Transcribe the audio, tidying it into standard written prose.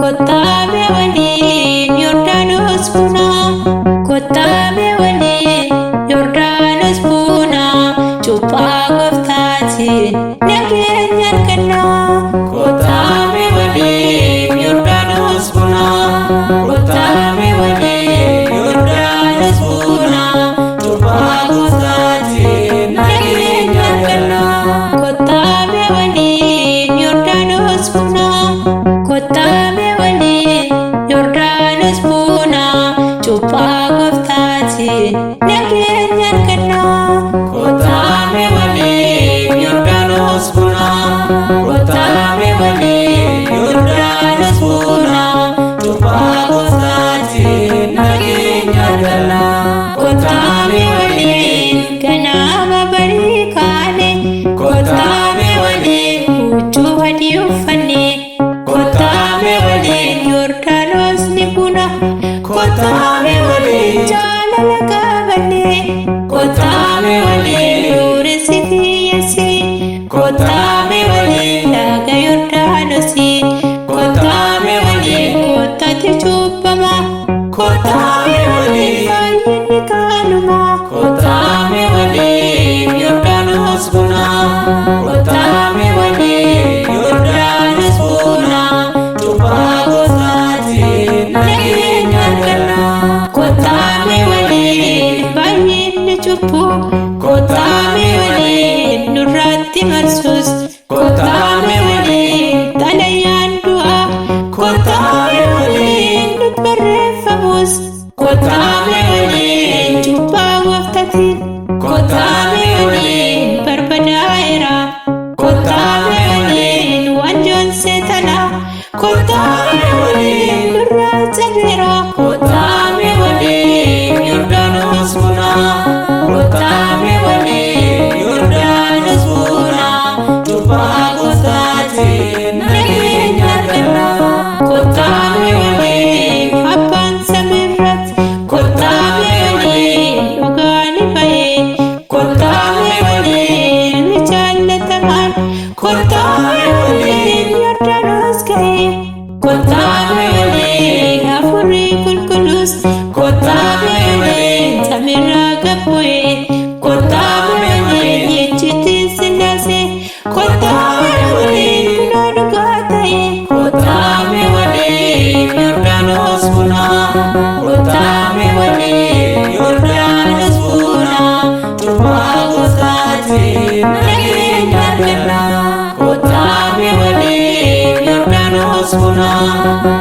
Kottaame waliin Yordaanos buunaa, kottaame waliin Yordaanos buunaa, cuuphaa gooftaatiin nageenya argannaa. Kottaame waliin Yordaanos buunaa, kottaame waliin Yordaanos buunaa, cuuphaa gooftaatiin nageenya argannaa. Kottaame waliin Yordaanos buunaa, kottaame waliin Yordaanos buunaa, cuuphaa gooftaatiin nageenya argannaa. Kottaame waliin Yordaanos buunaa, kottaame waliin Yordaanos buunaa, cuuphaa gooftaatiin nageenya argannaa. Kottaame waliin ganama barii kaane, Kottaame waliin huccuu adii uffannee, Kottaame waliin Yordaanos ni buuna, Kottaame waliin jaalala qabannee, Kottaame waliin dureessi kiyyeessee, Kottaame waliin laga Yordaanosii, Kottaame waliin kottaatti cuuphamaa, Kottaame waliin baay'inni kaanumaa. Kottaame waliin Yordaanos buunaa, kottaame waliin Yordaanos buunaa, cuuphaa gooftaatiin nageenya argannaa. Kottaame waliin baay'inni cubbuu, kottaame waliin nurratti marsus, kottaame waliin xalayaan du'aa, kottaame waliin nutti barreeffamus, kottaame waliin cubbaa gooftaatiin, kottaame waliin barbadaa'eera, kottaame waliin wanjoon seetanaa, kottaame waliin nurraa cabeera. Kottaame waliin Yordaanos buunaa, kottaame waliin Yordaanos buunaa, cuuphaa gooftaatiin nageenya argannaa. Kottaame waliin abbaan samiirratti, kottaame waliin dhugaani ba'ee, kottaame waliin ni jaallatamaan, kottaame waliin Yordaanos ga'ee, kottaame waliin hafuurri qulqulluus, kottaame waliin samiirraa gad bu'ee, kottaame waliin ejjiitiin sillaasee, kottaame waliin kunoo dhugaa ta'ee. Kottaame waliin Yordaanos buunaa, kottaame waliin Yordaanos buunaa, cuuphaa gooftaatiin nageenya argannaa. Kottaame waliin Yordaanos buunaa.